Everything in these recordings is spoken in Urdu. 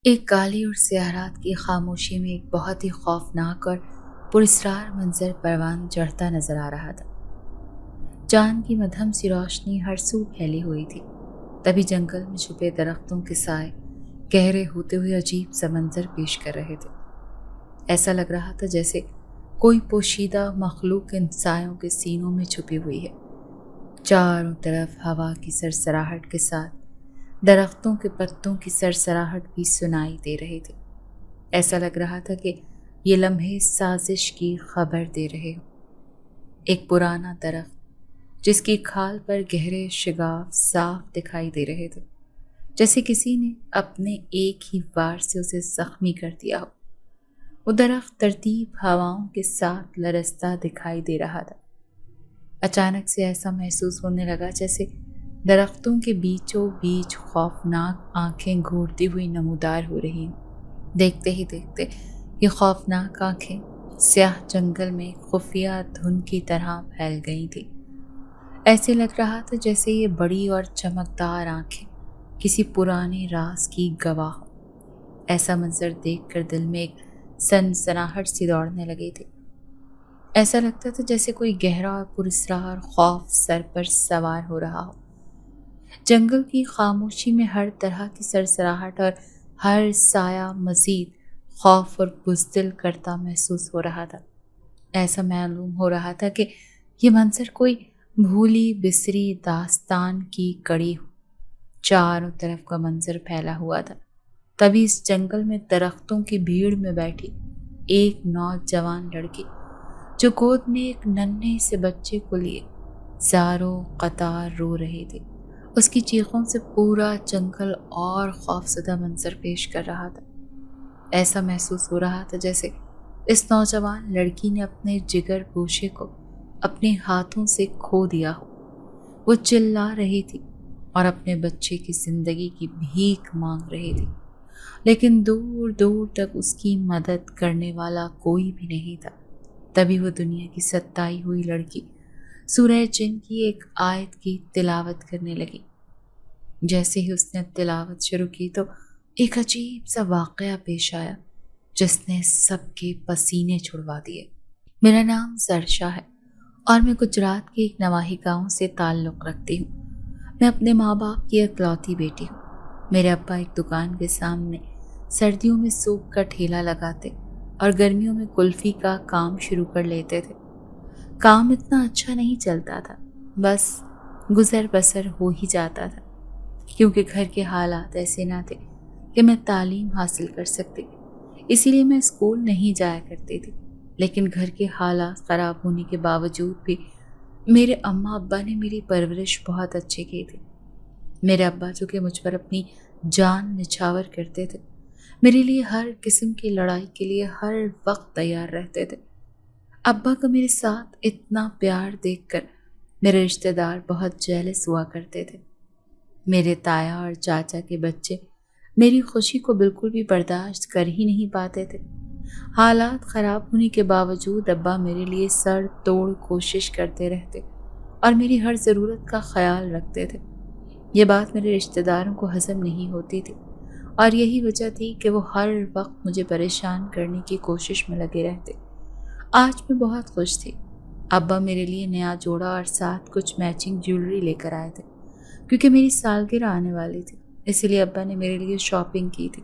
ایک کالی اور سیاہ رات کی خاموشی میں ایک بہت ہی خوفناک اور پراسرار منظر پروان چڑھتا نظر آ رہا تھا۔ چاند کی مدھم سی روشنی ہر سو پھیلی ہوئی تھی۔ تبھی جنگل میں چھپے درختوں کے سائے گہرے ہوتے ہوئے عجیب سا منظر پیش کر رہے تھے۔ ایسا لگ رہا تھا جیسے کوئی پوشیدہ مخلوق ان سایوں کے سینوں میں چھپی ہوئی ہے۔ چاروں طرف ہوا کی سرسراہٹ کے ساتھ درختوں کے پتوں کی سرسراہٹ بھی سنائی دے رہے تھے۔ ایسا لگ رہا تھا کہ یہ لمحے سازش کی خبر دے رہے ہوں۔ ایک پرانا درخت جس کی کھال پر گہرے شگاف صاف دکھائی دے رہے تھے، جیسے کسی نے اپنے ایک ہی وار سے اسے زخمی کر دیا ہو۔ وہ درخت ترتیب ہواؤں کے ساتھ لرزتا دکھائی دے رہا تھا۔ اچانک سے ایسا محسوس ہونے لگا جیسے درختوں کے بیچوں بیچ خوفناک آنکھیں گھورتی ہوئی نمودار ہو رہی ہیں۔ دیکھتے ہی دیکھتے یہ خوفناک آنکھیں سیاہ جنگل میں خفیہ دھن کی طرح پھیل گئی تھی۔ ایسے لگ رہا تھا جیسے یہ بڑی اور چمکدار آنکھیں کسی پرانے راز کی گواہ ہوں۔ ایسا منظر دیکھ کر دل میں ایک سنسناہٹ سی دوڑنے لگی تھی۔ ایسا لگتا تھا جیسے کوئی گہرا اور پراسرار خوف سر پر سوار ہو رہا ہو۔ جنگل کی خاموشی میں ہر طرح کی سرسراہٹ اور ہر سایہ مزید خوف اور بزدل کرتا محسوس ہو رہا تھا۔ ایسا معلوم ہو رہا تھا کہ یہ منظر کوئی بھولی بسری داستان کی کڑی ہو۔ چاروں طرف کا منظر پھیلا ہوا تھا۔ تبھی اس جنگل میں درختوں کی بھیڑ میں بیٹھی ایک نوجوان لڑکی جو گود میں ایک ننھے سے بچے کو لیے زاروں قطار رو رہی تھی۔ اس کی چیخوں سے پورا جنگل اور خوفزدہ منظر پیش کر رہا تھا۔ ایسا محسوس ہو رہا تھا جیسے اس نوجوان لڑکی نے اپنے جگر گوشے کو اپنے ہاتھوں سے کھو دیا ہو۔ وہ چلا رہی تھی اور اپنے بچے کی زندگی کی بھیک مانگ رہی تھی، لیکن دور دور تک اس کی مدد کرنے والا کوئی بھی نہیں تھا۔ تبھی وہ دنیا کی ستائی ہوئی لڑکی سورہ جن کی ایک آیت کی تلاوت کرنے لگی۔ جیسے ہی اس نے تلاوت شروع کی تو ایک عجیب سا واقعہ پیش آیا جس نے سب کے پسینے چھڑوا دیے۔ میرا نام زرشا ہے اور میں گجرات کے ایک نواحی گاؤں سے تعلق رکھتی ہوں۔ میں اپنے ماں باپ کی اکلوتی بیٹی ہوں۔ میرے ابا ایک دکان کے سامنے سردیوں میں سوپ کا ٹھیلا لگاتے اور گرمیوں میں کلفی کا کام شروع کر لیتے تھے۔ کام اتنا اچھا نہیں چلتا تھا، بس گزر بسر ہو ہی جاتا تھا، کیونکہ گھر کے حالات ایسے نہ تھے کہ میں تعلیم حاصل کر سکتی۔ اسی لیے میں اسکول نہیں جایا کرتی تھی، لیکن گھر کے حالات خراب ہونے کے باوجود بھی میرے اماں ابا نے میری پرورش بہت اچھی کی تھی۔ میرے ابا جو کہ مجھ پر اپنی جان نچھاور کرتے تھے، میرے لیے ہر قسم کی لڑائی کے لیے ہر وقت تیار رہتے تھے۔ ابا کا میرے ساتھ اتنا پیار دیکھ کر میرے رشتہ دار بہت جیلس ہوا کرتے تھے۔ میرے تایا اور چاچا کے بچے میری خوشی کو بالکل بھی برداشت کر ہی نہیں پاتے تھے۔ حالات خراب ہونے کے باوجود ابا میرے لیے سر توڑ کوشش کرتے رہتے اور میری ہر ضرورت کا خیال رکھتے تھے۔ یہ بات میرے رشتہ داروں کو ہضم نہیں ہوتی تھی اور یہی وجہ تھی کہ وہ ہر وقت مجھے پریشان کرنے کی کوشش میں لگے رہتے۔ آج میں بہت خوش تھی۔ ابا میرے لیے نیا جوڑا اور ساتھ کچھ میچنگ جیولری لے کر آئے تھے، کیونکہ میری سالگرہ آنے والی تھی، اسی لیے ابا نے میرے لیے شاپنگ کی تھی۔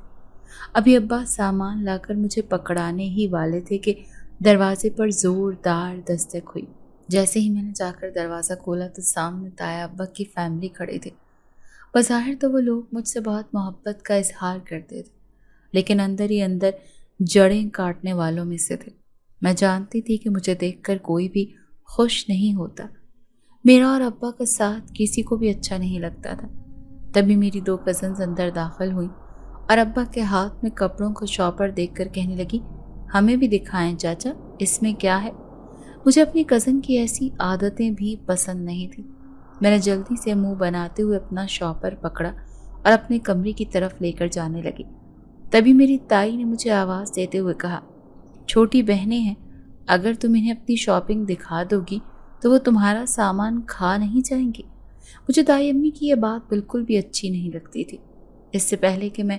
ابھی ابا سامان لا کر مجھے پکڑانے ہی والے تھے کہ دروازے پر زوردار دستک ہوئی۔ جیسے ہی میں نے جا کر دروازہ کھولا تو سامنے تایا ابا کی فیملی کھڑی تھی۔ بظاہر تو وہ لوگ مجھ سے بہت محبت کا اظہار کرتے تھے، لیکن اندر ہی اندر جڑیں کاٹنے والوں میں سے تھے۔ میں جانتی تھی کہ مجھے دیکھ کر کوئی بھی خوش نہیں ہوتا۔ میرا اور ابا کا ساتھ کسی کو بھی اچھا نہیں لگتا تھا۔ تبھی میری 2 کزنز اندر داخل ہوئیں اور ابا کے ہاتھ میں کپڑوں کا شاپر دیکھ کر کہنے لگی، ہمیں بھی دکھائیں چاچا، اس میں کیا ہے؟ مجھے اپنی کزن کی ایسی عادتیں بھی پسند نہیں تھیں۔ میں نے جلدی سے منہ بناتے ہوئے اپنا شاپر پکڑا اور اپنے کمرے کی طرف لے کر جانے لگی۔ تبھی میری تائی نے مجھے آواز دیتے ہوئے کہا، چھوٹی بہنیں ہیں، اگر تم انہیں اپنی شاپنگ دکھا دو گی تو وہ تمہارا سامان کھا نہیں جائیں گی۔ مجھے دائی امی کی یہ بات بالکل بھی اچھی نہیں لگتی تھی۔ اس سے پہلے کہ میں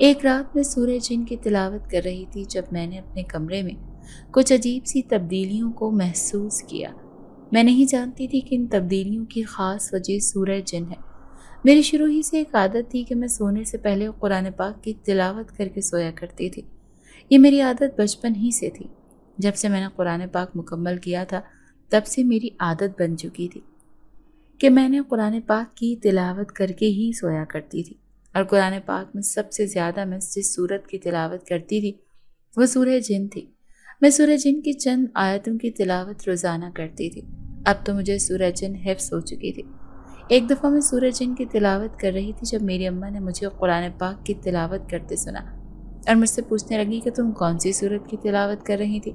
ایک رات میں سورہ جن کی تلاوت کر رہی تھی جب میں نے اپنے کمرے میں کچھ عجیب سی تبدیلیوں کو محسوس کیا۔ میں نہیں جانتی تھی کہ ان تبدیلیوں کی خاص وجہ سورہ جن ہے۔ میری شروع ہی سے ایک عادت تھی کہ میں سونے سے پہلے قرآن پاک کی تلاوت کر کے سویا کرتی تھی۔ یہ میری عادت بچپن ہی سے تھی۔ جب سے میں نے قرآن پاک مکمل کیا تھا تب سے میری عادت بن چکی تھی کہ میں نے قرآن پاک کی تلاوت کر کے ہی سویا کرتی تھی، اور قرآن پاک میں سب سے زیادہ میں جس سورت کی تلاوت کرتی تھی وہ سورہ جن تھی۔ میں سورہ جن کی چند آیتوں کی تلاوت روزانہ کرتی تھی۔ اب تو مجھے سورہ جن حفظ ہو چکی تھی۔ ایک دفعہ میں سورہ جن کی تلاوت کر رہی تھی جب میری اماں نے مجھے قرآن پاک کی تلاوت کرتے سنا اور مجھ سے پوچھنے لگی کہ تم کون سی سورت کی تلاوت کر رہی تھی۔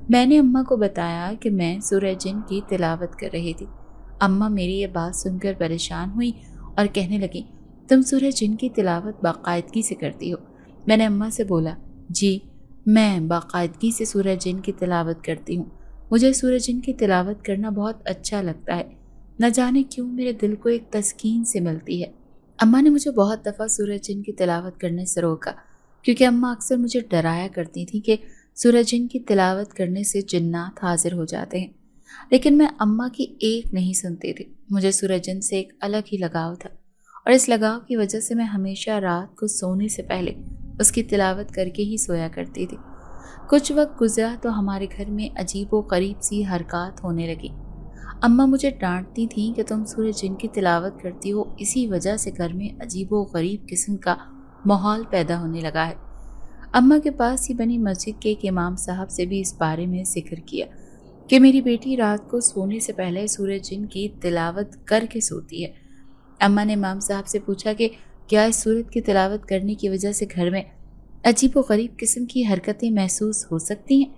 میں نے اماں کو بتایا کہ میں سورہ جن کی تلاوت کر رہی تھی۔ اماں میری یہ بات سن کر پریشان ہوئی اور کہنے لگی، تم سورہ جن کی تلاوت باقاعدگی سے کرتی ہو؟ میں نے اماں سے بولا، جی میں باقاعدگی سے سورہ جن کی تلاوت کرتی ہوں۔ مجھے سورہ جن کی تلاوت کرنا بہت اچھا لگتا ہے۔ نہ جانے کیوں میرے دل کو ایک تسکین سے ملتی ہے۔ اماں نے مجھے بہت دفعہ سورہ جن کی تلاوت کرنے سے روکا، کیونکہ اماں اکثر مجھے ڈرایا کرتی تھی کہ سورہ جن کی تلاوت کرنے سے جنات حاضر ہو جاتے ہیں، لیکن میں اماں کی ایک نہیں سنتی تھی۔ مجھے سورہ جن سے ایک الگ ہی لگاؤ تھا، اور اس لگاؤ کی وجہ سے میں ہمیشہ رات کو سونے سے پہلے اس کی تلاوت کر کے ہی سویا کرتی تھی۔ کچھ وقت گزرا تو ہمارے گھر میں عجیب و غریب سی حرکات ہونے لگی۔ اماں مجھے ڈانٹتی تھیں کہ تم سورہ جن کی تلاوت کرتی ہو، اسی وجہ سے گھر میں عجیب و غریب قسم کا ماحول پیدا ہونے لگا ہے۔ اماں کے پاس ہی بنی مسجد کے ایک امام صاحب سے بھی اس بارے میں ذکر کیا کہ میری بیٹی رات کو سونے سے پہلے سورہ جن کی تلاوت کر کے سوتی ہے۔ اماں نے امام صاحب سے پوچھا کہ کیا اس سورت کی تلاوت کرنے کی وجہ سے گھر میں عجیب و غریب قسم کی حرکتیں محسوس ہو سکتی ہیں؟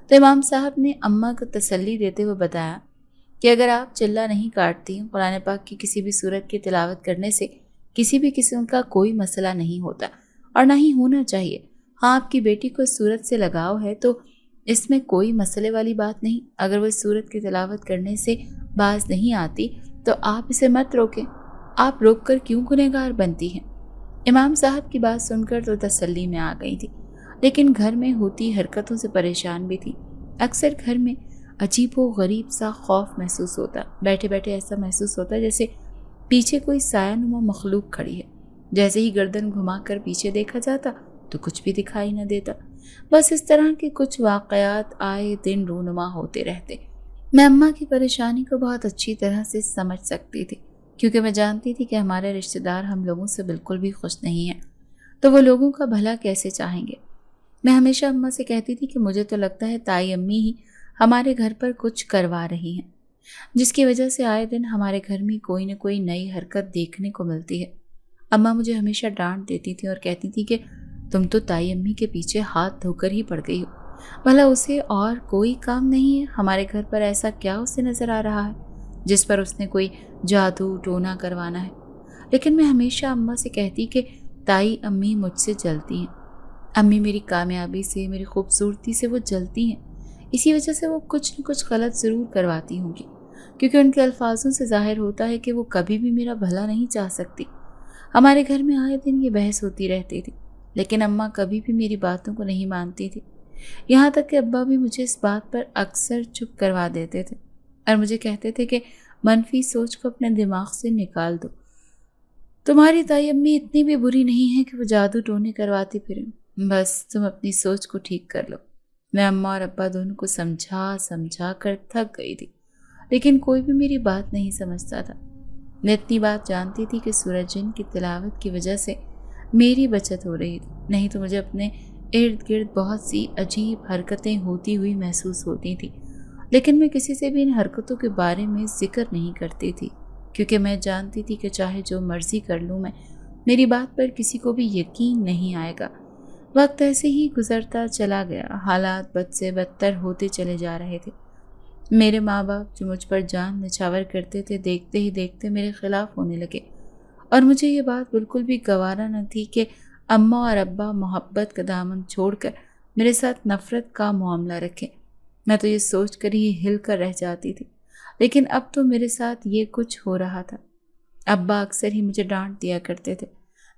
تو امام صاحب نے اماں کو تسلی دیتے ہوئے بتایا کہ اگر آپ چلہ نہیں کاٹتی، قرآن پاک کی کسی بھی سورت کی تلاوت کرنے سے کسی بھی قسم کا کوئی مسئلہ نہیں ہوتا، اور نہ ہی ہونا چاہیے۔ ہاں، آپ کی بیٹی کو اس سورت سے لگاؤ ہے تو اس میں کوئی مسئلے والی بات نہیں۔ اگر وہ اس سورت کی تلاوت کرنے سے باز نہیں آتی تو آپ اسے مت روکیں۔ آپ روک کر کیوں گنہگار بنتی ہیں؟ امام صاحب کی بات سن کر تو تسلی میں آ گئی تھی، لیکن گھر میں ہوتی حرکتوں سے پریشان بھی تھی۔ اکثر گھر میں عجیب و غریب سا خوف محسوس ہوتا، بیٹھے بیٹھے ایسا محسوس ہوتا جیسے پیچھے کوئی سایہ نما مخلوق کھڑی ہے۔ جیسے ہی گردن گھما کر پیچھے دیکھا جاتا تو کچھ بھی دکھائی نہ دیتا۔ بس اس طرح کے کچھ واقعات آئے دن رونما ہوتے رہتے۔ میں اماں کی پریشانی کو بہت اچھی طرح سے سمجھ سکتی تھی، کیونکہ میں جانتی تھی کہ ہمارے رشتہ دار ہم لوگوں سے بالکل بھی خوش نہیں ہیں، تو وہ لوگوں کا بھلا کیسے چاہیں گے۔ میں ہمیشہ اماں سے کہتی تھی کہ مجھے تو لگتا ہے تائی امی ہی ہمارے گھر پر کچھ کروا رہی ہیں، جس کی وجہ سے آئے دن ہمارے گھر میں کوئی نہ کوئی نئی حرکت دیکھنے کو ملتی ہے۔ اماں مجھے ہمیشہ ڈانٹ دیتی تھی اور کہتی تھی کہ تم تو تائی امی کے پیچھے ہاتھ دھو کر ہی پڑ گئی ہو، بھلا اسے اور کوئی کام نہیں ہے؟ ہمارے گھر پر ایسا کیا اسے نظر آ رہا ہے جس پر اس نے کوئی جادو ٹونا کروانا ہے؟ لیکن میں ہمیشہ اماں سے کہتی کہ تائی امی مجھ سے جلتی ہیں، امی میری کامیابی سے، میری خوبصورتی سے وہ جلتی ہیں، اسی وجہ سے وہ کچھ نہ کچھ غلط ضرور کرواتی ہوں گی، کیونکہ ان کے الفاظوں سے ظاہر ہوتا ہے کہ وہ کبھی بھی میرا بھلا نہیں چاہ سکتی۔ ہمارے گھر میں آئے دن یہ بحث ہوتی رہتی تھی، لیکن اماں کبھی بھی میری باتوں کو نہیں مانتی تھی۔ یہاں تک کہ ابا بھی مجھے اس بات پر اکثر چپ کروا دیتے تھے اور مجھے کہتے تھے کہ منفی سوچ کو اپنے دماغ سے نکال دو، تمہاری تائی امی اتنی بھی بری نہیں ہے کہ وہ جادو ٹونے کرواتی پھریں، بس تم اپنی سوچ کو ٹھیک کر لو۔ میں اماں اور ابا دونوں کو سمجھا کر تھک گئی تھی، لیکن کوئی بھی میری بات نہیں سمجھتا تھا۔ میں اتنی بات جانتی تھی کہ سورہ جن کی تلاوت کی وجہ سے میری بچت ہو رہی تھی، نہیں تو مجھے اپنے ارد گرد بہت سی عجیب حرکتیں ہوتی ہوئی محسوس ہوتی تھی، لیکن میں کسی سے بھی ان حرکتوں کے بارے میں ذکر نہیں کرتی تھی، کیونکہ میں جانتی تھی کہ چاہے جو مرضی کر لوں میں، میری بات پر کسی کو بھی یقین نہیں آئے گا۔ وقت ایسے ہی گزرتا چلا گیا، حالات بد سے بدتر ہوتے چلے جا رہے تھے۔ میرے ماں باپ جو مجھ پر جان نچھاور کرتے تھے، دیکھتے ہی دیکھتے میرے خلاف ہونے لگے، اور مجھے یہ بات بالکل بھی گوارا نہ تھی کہ اماں اور ابا محبت کا دامن چھوڑ کر میرے ساتھ نفرت کا معاملہ رکھیں۔ میں تو یہ سوچ کر ہی ہل کر رہ جاتی تھی، لیکن اب تو میرے ساتھ یہ کچھ ہو رہا تھا۔ ابا اکثر ہی مجھے ڈانٹ دیا کرتے تھے۔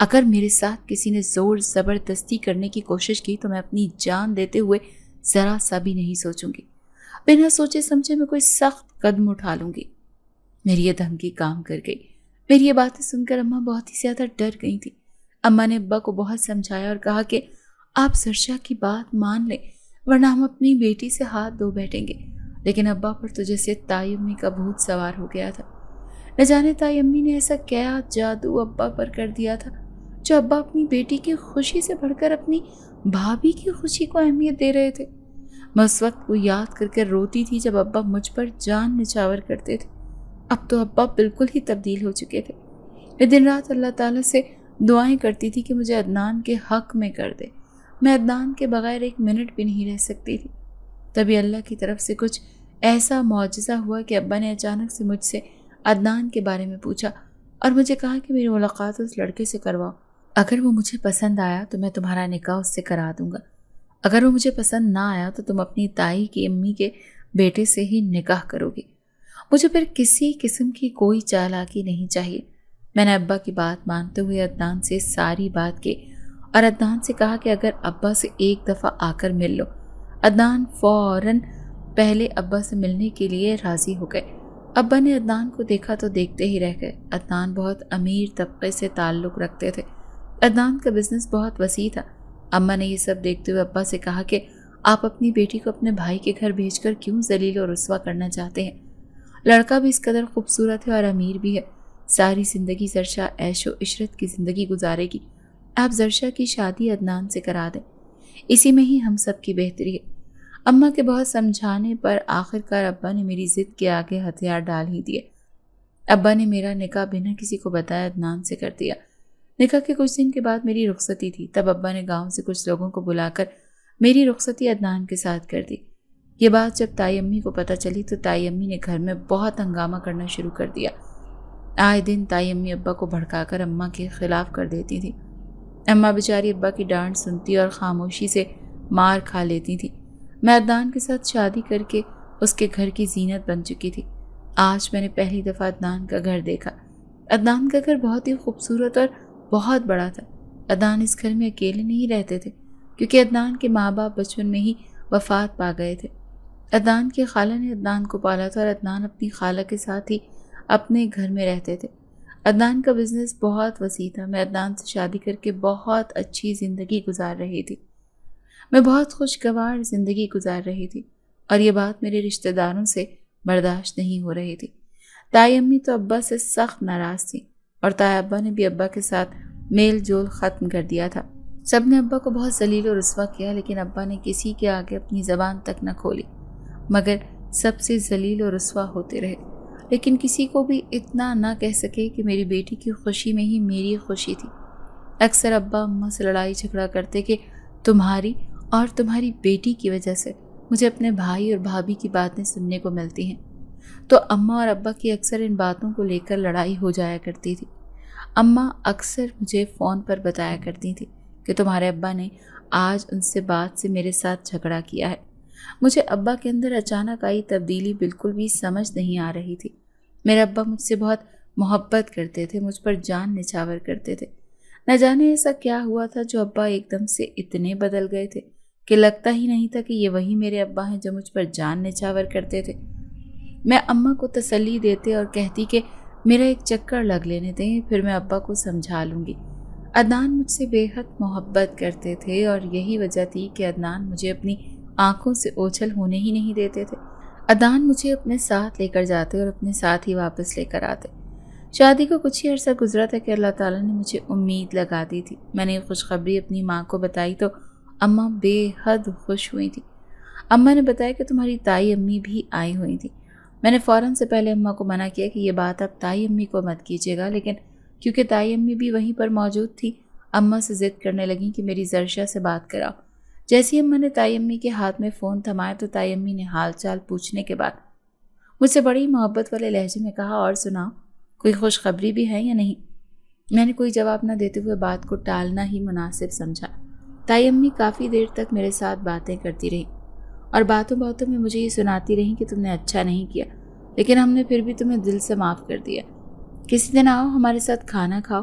اگر میرے ساتھ کسی نے زور زبردستی کرنے کی کوشش کی تو میں اپنی جان دیتے ہوئے ذرا سا بھی نہیں سوچوں گی، بنا سوچے سمجھے میں کوئی سخت قدم اٹھا لوں گی۔ میری یہ دھمکی کام کر گئی۔ میری یہ باتیں سن کر اماں بہت ہی زیادہ ڈر گئی تھی۔ اماں نے ابا کو بہت سمجھایا اور کہا کہ آپ سرشا کی بات مان لیں ورنہ ہم اپنی بیٹی سے ہاتھ دھو بیٹھیں گے۔ لیکن ابا پر تو جیسے تائی امی کا بھوت سوار ہو گیا تھا۔ نہ جانے تائی امی نے ایسا کیا جادو ابا پر کر دیا تھا جو ابا اپنی بیٹی کی خوشی سے بڑھ کر اپنی بھابھی کی خوشی کو اہمیت دے رہے تھے۔ میں اس وقت کو یاد کر کے روتی تھی جب ابا مجھ پر جان نچھاور کرتے تھے۔ اب تو ابا بالکل ہی تبدیل ہو چکے تھے۔ میں دن رات اللہ تعالیٰ سے دعائیں کرتی تھی کہ مجھے عدنان کے حق میں کر دے۔ میں عدنان کے بغیر ایک منٹ بھی نہیں رہ سکتی تھی۔ تبھی اللہ کی طرف سے کچھ ایسا معجزہ ہوا کہ ابا نے اچانک سے مجھ سے عدنان کے بارے میں پوچھا اور مجھے کہا کہ میری ملاقات اس لڑکے سے کرواؤ۔ اگر وہ مجھے پسند آیا تو میں تمہارا نکاح اس سے کرا دوں گا، اگر وہ مجھے پسند نہ آیا تو تم اپنی تائی کی امی کے بیٹے سے ہی نکاح کرو گی۔ مجھے پھر کسی قسم کی کوئی چالاکی نہیں چاہیے۔ میں نے ابا کی بات مانتے ہوئے عدنان سے ساری بات کی اور عدنان سے کہا کہ اگر ابا سے ایک دفعہ آ کر مل لو۔ عدنان فوراً پہلے ابا سے ملنے کے لیے راضی ہو گئے۔ ابا نے عدنان کو دیکھا تو دیکھتے ہی رہ گئے۔ عدنان بہت امیر طبقے سے تعلق رکھتے تھے۔ عدنان کا بزنس بہت وسیع تھا۔ اماں نے یہ سب دیکھتے ہوئے ابا سے کہا کہ آپ اپنی بیٹی کو اپنے بھائی کے گھر بھیج کر کیوں ذلیل و رسوا کرنا چاہتے ہیں؟ لڑکا بھی اس قدر خوبصورت ہے اور امیر بھی ہے۔ ساری زندگی زرشا عیش و عشرت کی زندگی گزارے گی۔ آپ زرشا کی شادی عدنان سے کرا دیں، اسی میں ہی ہم سب کی بہتری ہے۔ اماں کے بہت سمجھانے پر آخر کار ابا نے میری ضد کے آگے ہتھیار ڈال ہی دیے۔ ابا نے میرا نکاح بنا کسی کو بتایا عدنان سے کر دیا۔ نکاح کے کچھ دن کے بعد میری رخصتی تھی، تب ابا نے گاؤں سے کچھ لوگوں کو بلا کر میری رخصتی عدنان کے ساتھ کر دی۔ یہ بات جب تائی امی کو پتہ چلی تو تائی امی نے گھر میں بہت ہنگامہ کرنا شروع کر دیا۔ آئے دن تائی امی ابا کو بھڑکا کر اماں کے خلاف کر دیتی تھی۔ اماں بیچاری ابا کی ڈانٹ سنتی اور خاموشی سے مار کھا لیتی تھی۔ میں عدنان کے ساتھ شادی کر کے اس کے گھر کی زینت بن چکی تھی۔ آج میں نے پہلی دفعہ عدنان کا گھر دیکھا۔ عدنان کا گھر بہت ہی خوبصورت اور بہت بڑا تھا۔ عدنان اس گھر میں اکیلے نہیں رہتے تھے کیونکہ عدنان کے ماں باپ بچپن میں ہی وفات پا گئے تھے۔ عدنان کی خالہ نے عدنان کو پالا تھا اور عدنان اپنی خالہ کے ساتھ ہی اپنے گھر میں رہتے تھے۔ عدنان کا بزنس بہت وسیع تھا۔ میں عدنان سے شادی کر کے بہت اچھی زندگی گزار رہی تھی۔ میں بہت خوشگوار زندگی گزار رہی تھی اور یہ بات میرے رشتہ داروں سے برداشت نہیں ہو رہی تھی۔ تائی امی تو ابا سے سخت ناراض تھی اور تائی ابا نے بھی ابا کے ساتھ میل جول ختم کر دیا تھا۔ سب نے ابا کو بہت ذلیل و رسوا کیا لیکن ابا نے کسی کے آگے اپنی زبان تک نہ کھولی، مگر سب سے ذلیل و رسوا ہوتے رہے، لیکن کسی کو بھی اتنا نہ کہہ سکے کہ میری بیٹی کی خوشی میں ہی میری خوشی تھی۔ اکثر ابا اماں سے لڑائی جھگڑا کرتے کہ تمہاری اور تمہاری بیٹی کی وجہ سے مجھے اپنے بھائی اور بھابھی کی باتیں سننے کو ملتی ہیں، تو اماں اور ابا کی اکثر ان باتوں کو لے کر لڑائی ہو جایا کرتی تھی۔ اماں اکثر مجھے فون پر بتایا کرتی تھی کہ تمہارے ابا نے آج ان سے بات سے میرے ساتھ جھگڑا کیا ہے۔ مجھے ابا کے اندر اچانک آئی تبدیلی بالکل بھی سمجھ نہیں آ رہی تھی۔ میرے ابا مجھ سے بہت محبت کرتے تھے، مجھ پر جان نچھاور کرتے تھے۔ نہ جانے ایسا کیا ہوا تھا جو ابا ایک دم سے اتنے بدل گئے تھے کہ لگتا ہی نہیں تھا کہ یہ وہی میرے ابا ہیں جو مجھ پر جان نچھاور کرتے تھے۔ میں اماں کو تسلی دیتے اور کہتی کہ میرا ایک چکر لگ لینے دیں، پھر میں ابا کو سمجھا لوں گی۔ عدنان مجھ سے بے حد محبت کرتے تھے اور یہی وجہ تھی کہ عدنان مجھے اپنی آنکھوں سے اوجھل ہونے ہی نہیں دیتے تھے۔ عدنان مجھے اپنے ساتھ لے کر جاتے اور اپنے ساتھ ہی واپس لے کر آتے۔ شادی کو کچھ ہی عرصہ گزرا تھا کہ اللہ تعالیٰ نے مجھے امید لگا دی تھی۔ میں نے یہ خوشخبری اپنی ماں کو بتائی تو اماں بے حد خوش ہوئی تھی۔ اماں نے بتایا کہ تمہاری تائی امی بھی آئی ہوئی تھی۔ میں نے فوراً سے پہلے اماں کو منع کیا کہ یہ بات آپ تائی امی کو مت کیجیے گا، لیکن کیونکہ تائی امی بھی وہیں پر موجود تھی، اماں سے ضد کرنے لگیں کہ میری زرشا سے بات کراؤ۔ جیسے ہی اماں نے تائی امی کے ہاتھ میں فون تھمایا تو تائی امی نے حال چال پوچھنے کے بعد مجھ سے بڑی محبت والے لہجے میں کہا، اور سناؤ، کوئی خوشخبری بھی ہے یا نہیں؟ میں نے کوئی جواب نہ دیتے ہوئے بات کو ٹالنا ہی مناسب سمجھا۔ تائی امی کافی دیر تک میرے ساتھ باتیں کرتی رہیں اور باتوں میں مجھے یہ سناتی رہیں کہ تم نے اچھا نہیں کیا، لیکن ہم نے پھر بھی تمہیں دل سے معاف کر دیا۔ کسی دن آؤ، ہمارے ساتھ کھانا کھاؤ،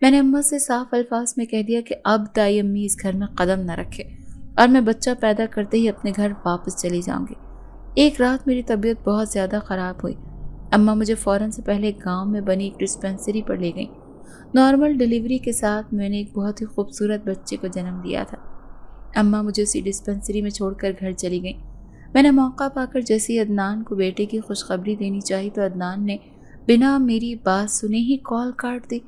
میں نے اماں سے صاف الفاظ میں کہہ دیا کہ اب دائی امی اس گھر میں قدم نہ رکھے اور میں بچہ پیدا کرتے ہی اپنے گھر واپس چلی جاؤں گی۔ ایک رات میری طبیعت بہت زیادہ خراب ہوئی۔ اماں مجھے فوراً سے پہلے گاؤں میں بنی ایک ڈسپینسری پر لے گئیں۔ نارمل ڈیلیوری کے ساتھ میں نے ایک بہت ہی خوبصورت بچے کو جنم دیا تھا۔ اماں مجھے اسی ڈسپینسری میں چھوڑ کر گھر چلی گئیں۔ میں نے موقع پا کر جیسے ہی عدنان کو بیٹے کی خوشخبری دینی چاہی تو عدنان نے بنا میری بات سنے ہی کال کاٹ دی۔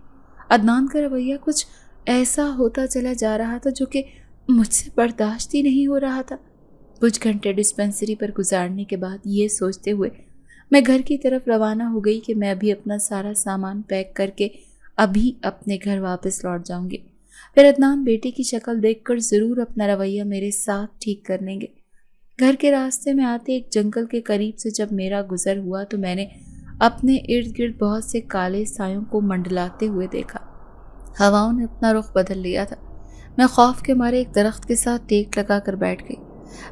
عدنان کا رویہ کچھ ایسا ہوتا چلا جا رہا تھا جو کہ مجھ سے برداشت ہی نہیں ہو رہا تھا۔ کچھ گھنٹے ڈسپینسری پر گزارنے کے بعد یہ سوچتے ہوئے میں گھر کی طرف روانہ ہو گئی کہ میں ابھی اپنا سارا سامان پیک کر کے ابھی اپنے گھر واپس لوٹ جاؤں گی۔ پھر عدنان بیٹے کی شکل دیکھ کر ضرور اپنا رویہ میرے ساتھ ٹھیک کر لیں گے۔ گھر کے راستے میں آتے ایک جنگل کے قریب سے جب میرا گزر ہوا تو میں نے اپنے ارد گرد بہت سے کالے سایوں کو منڈلاتے ہوئے دیکھا۔ ہواؤں نے اپنا رخ بدل لیا تھا۔ میں خوف کے مارے ایک درخت کے ساتھ ٹیک لگا کر بیٹھ گئی۔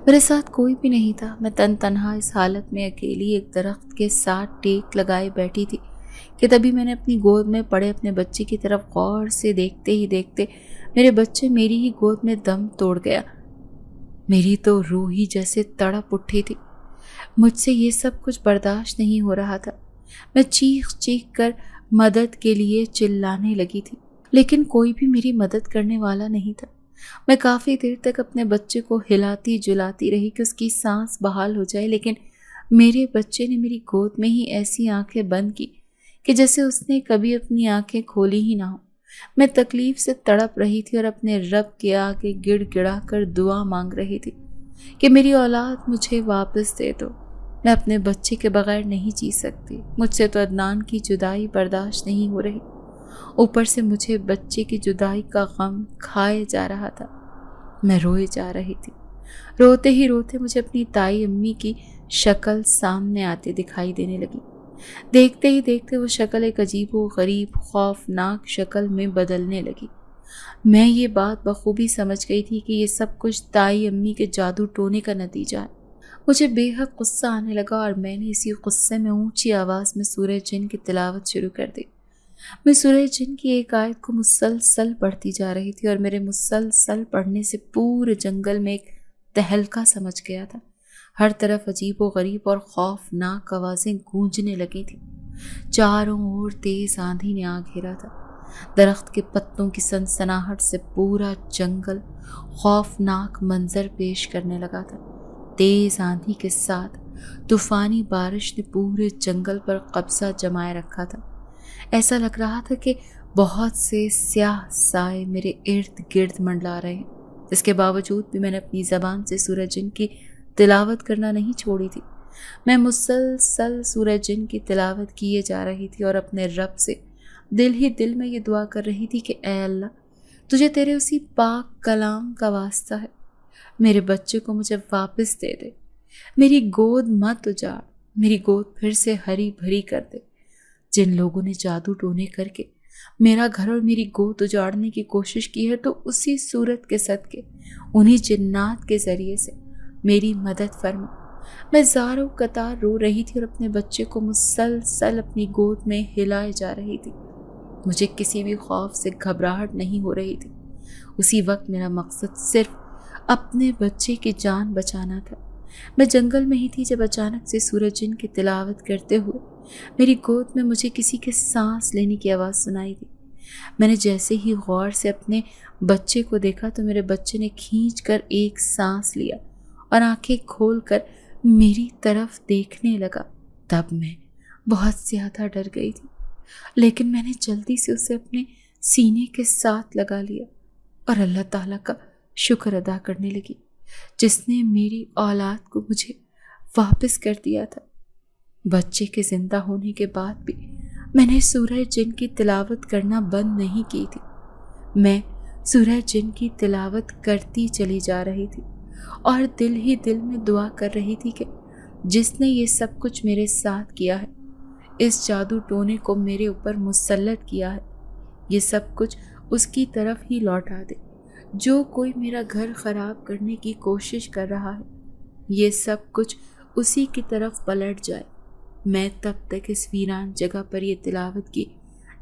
میرے ساتھ کوئی بھی نہیں تھا۔ میں تنہا اس حالت میں اکیلی ایک درخت کے ساتھ ٹیک لگائے بیٹھی تھی کہ تبھی میں نے اپنی گود میں پڑے اپنے بچے کی طرف غور سے دیکھتے ہی دیکھتے میرے بچے میری ہی گود میں دم توڑ گیا۔ میری تو روح ہی جیسے تڑپ اٹھی تھی۔ مجھ سے یہ سب کچھ برداشت نہیں ہو رہا تھا۔ میں چیخ کر مدد کے لیے چلانے لگی تھی، لیکن کوئی بھی میری مدد کرنے والا نہیں تھا۔ میں کافی دیر تک اپنے بچے کو ہلاتی جلاتی رہی کہ اس کی سانس بحال ہو جائے، لیکن میرے بچے نے میری گود میں ہی ایسی آنکھیں بند کی کہ جیسے اس نے کبھی اپنی آنکھیں کھولی ہی نہ ہو۔ میں تکلیف سے تڑپ رہی تھی اور اپنے رب کے آگے گڑ گڑا کر دعا مانگ رہی تھی کہ میری اولاد مجھے واپس دے دو۔ میں اپنے بچے کے بغیر نہیں جی سکتی۔ مجھ سے تو عدنان کی جدائی برداشت نہیں ہو رہی، اوپر سے مجھے بچے کی جدائی کا غم کھائے جا رہا تھا۔ میں روئے جا رہی تھی۔ روتے ہی روتے مجھے اپنی تائی امی کی شکل سامنے آتے دکھائی دینے لگی۔ دیکھتے ہی دیکھتے وہ شکل ایک عجیب و غریب خوفناک شکل میں بدلنے لگی۔ میں یہ بات بخوبی سمجھ گئی تھی کہ یہ سب کچھ تائی امی کے جادو ٹونے کا نتیجہ ہے۔ مجھے بے حد غصہ آنے لگا اور میں نے اسی غصے میں اونچی آواز میں سورہ جن کی تلاوت شروع کر دی۔ میں سورہ جن کی ایک آیت کو مسلسل پڑھتی جا رہی تھی اور میرے مسلسل پڑھنے سے پورے جنگل میں ایک تہلکہ سمجھ گیا تھا۔ ہر طرف عجیب و غریب اور خوفناک آوازیں گونجنے لگی تھیں۔ چاروں اور تیز آندھی نے آ گھیرا تھا۔ درخت کے پتوں کی سنسناہٹ سے پورا جنگل خوفناک منظر پیش کرنے لگا تھا۔ تیز آندھی کے ساتھ طوفانی بارش نے پورے جنگل پر قبضہ جمائے رکھا تھا۔ ایسا لگ رہا تھا کہ بہت سے سیاہ سائے میرے ارد گرد منڈلا رہے ہیں۔ اس کے باوجود بھی میں نے اپنی زبان سے سورہ جن کی تلاوت کرنا نہیں چھوڑی تھی۔ میں مسلسل سورہ جن کی تلاوت کیے جا رہی تھی اور اپنے رب سے دل ہی دل میں یہ دعا کر رہی تھی کہ اے اللہ، تجھے تیرے اسی پاک کلام کا واسطہ ہے، میرے بچے کو مجھے واپس دے دے، میری گود مت اجاڑ، میری گود پھر سے ہری بھری کر دے۔ جن لوگوں نے جادو ٹونے کر کے میرا گھر اور میری گود اجاڑنے کی کوشش کی ہے تو اسی صورت کے صدقے انہی جنات کے ذریعے سے میری مدد فرما۔ میں زار و قطار رو رہی تھی اور اپنے بچے کو مسلسل اپنی گود میں ہلائے جا رہی تھی۔ مجھے کسی بھی خوف سے گھبراہٹ نہیں ہو رہی تھی۔ اسی وقت میرا مقصد صرف اپنے بچے کی جان بچانا تھا۔ میں جنگل میں ہی تھی جب اچانک سے سورہ جن کی تلاوت کرتے ہوئے میری گود میں مجھے کسی کے سانس لینے کی آواز سنائی دی۔ میں نے جیسے ہی غور سے اپنے بچے کو دیکھا تو میرے بچے نے کھینچ کر ایک سانس لیا اور آنکھیں کھول کر میری طرف دیکھنے لگا۔ تب میں بہت زیادہ ڈر گئی تھی، لیکن میں نے جلدی سے اسے اپنے سینے کے ساتھ لگا لیا اور اللہ تعالیٰ کا شکر ادا کرنے لگی جس نے میری اولاد کو مجھے واپس کر دیا تھا۔ بچے کے زندہ ہونے کے بعد بھی میں نے سورہ جن کی تلاوت کرنا بند نہیں کی تھی۔ میں سورہ جن کی تلاوت کرتی چلی جا رہی تھی اور دل ہی دل میں دعا کر رہی تھی کہ جس نے یہ سب کچھ میرے ساتھ کیا ہے، اس جادو ٹونے کو میرے اوپر مسلط کیا ہے، یہ سب کچھ اس کی طرف ہی لوٹا دے۔ جو کوئی میرا گھر خراب کرنے کی کوشش کر رہا ہے، یہ سب کچھ اسی کی طرف پلٹ جائے۔ میں تب تک اس ویران جگہ پر یہ تلاوت کی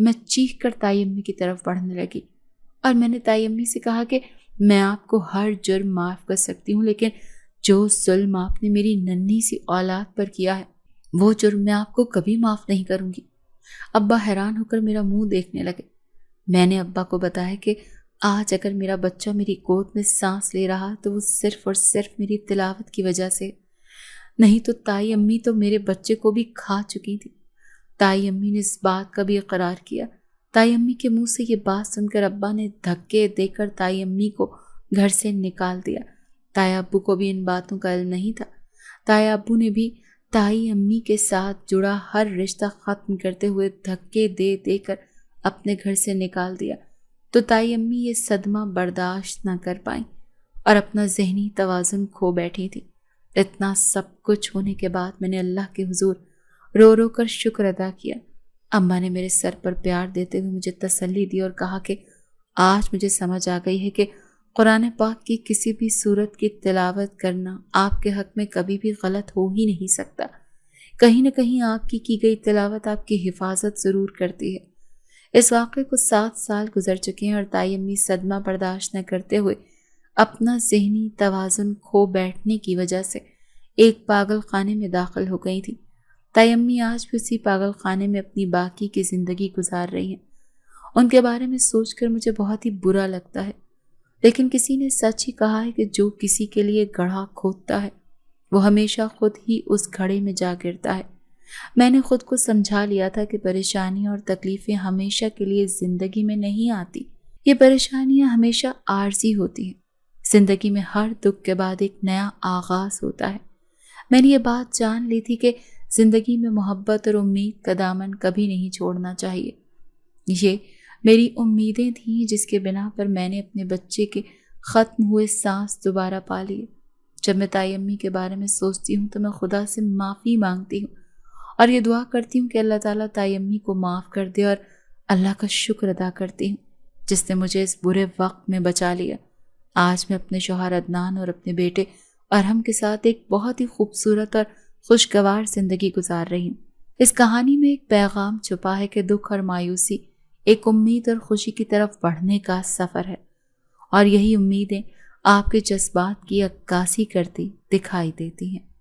میں چیخ کر تائی امی کی طرف بڑھنے لگی اور میں نے تائی امی سے کہا کہ میں آپ کو ہر جرم معاف کر سکتی ہوں، لیکن جو ظلم آپ نے میری ننھی سی اولاد پر کیا ہے وہ جرم میں آپ کو کبھی معاف نہیں کروں گی۔ ابا حیران ہو کر میرا منہ دیکھنے لگے۔ میں نے ابا کو بتایا کہ آج اگر میرا بچہ میری گود میں سانس لے رہا تو وہ صرف اور صرف میری تلاوت کی وجہ سے، نہیں تو تائی امی تو میرے بچے کو بھی کھا چکی تھی۔ تائی امی نے اس بات کا بھی اقرار کیا۔ تائی امی کے منہ سے یہ بات سن کر ابا نے دھکے دے کر تائی امی کو گھر سے نکال دیا۔ تائی ابو کو بھی ان باتوں کا علم نہیں تھا۔ تائی ابو نے بھی تائی امی کے ساتھ جڑا ہر رشتہ ختم کرتے ہوئے دھکے دے دے کر اپنے گھر سے نکال دیا، تو تائی امی یہ صدمہ برداشت نہ کر پائیں اور اپنا ذہنی توازن کھو بیٹھی تھی۔ اتنا سب کچھ ہونے کے بعد میں نے اللہ کے حضور رو رو کر شکر ادا کیا۔ اماں نے میرے سر پر پیار دیتے ہوئے مجھے تسلی دی اور کہا کہ آج مجھے سمجھ آ گئی ہے کہ قرآن پاک کی کسی بھی سورت کی تلاوت کرنا آپ کے حق میں کبھی بھی غلط ہو ہی نہیں سکتا۔ کہیں نہ کہیں آپ کی گئی تلاوت آپ کی حفاظت ضرور کرتی ہے۔ اس واقعے کو 7 سال گزر چکے ہیں اور تائی امی صدمہ برداشت نہ کرتے ہوئے اپنا ذہنی توازن کھو بیٹھنے کی وجہ سے ایک پاگل خانے میں داخل ہو گئی تھی۔ تائی امی آج بھی اسی پاگل خانے میں اپنی باقی کی زندگی گزار رہی ہیں۔ ان کے بارے میں سوچ کر مجھے بہت ہی برا لگتا ہے، لیکن کسی نے سچ ہی کہا ہے کہ جو کسی کے لیے گڑھا کھودتا ہے وہ ہمیشہ خود ہی اس گھڑے میں جا گرتا ہے۔ میں نے خود کو سمجھا لیا تھا کہ پریشانیاں اور تکلیفیں ہمیشہ کے لیے زندگی میں نہیں آتی۔ یہ پریشانیاں ہمیشہ عارضی ہوتی ہیں۔ زندگی میں ہر دکھ کے بعد ایک نیا آغاز ہوتا ہے۔ میں نے یہ بات جان لی تھی کہ زندگی میں محبت اور امید کا دامن کبھی نہیں چھوڑنا چاہیے۔ یہ میری امیدیں تھیں جس کے بنا پر میں نے اپنے بچے کے ختم ہوئے سانس دوبارہ پا لیے۔ جب میں تائی امی کے بارے میں سوچتی ہوں تو میں خدا سے معافی مانگتی ہوں اور یہ دعا کرتی ہوں کہ اللہ تعالیٰ تائی امی کو معاف کر دے، اور اللہ کا شکر ادا کرتی ہوں جس نے مجھے اس برے وقت میں بچا لیا۔ آج میں اپنے شوہر عدنان اور اپنے بیٹے ارحم کے ساتھ ایک بہت ہی خوبصورت اور خوشگوار زندگی گزار رہی ہوں۔ اس کہانی میں ایک پیغام چھپا ہے کہ دکھ اور مایوسی ایک امید اور خوشی کی طرف بڑھنے کا سفر ہے، اور یہی امیدیں آپ کے جذبات کی عکاسی کرتی دکھائی دیتی ہیں۔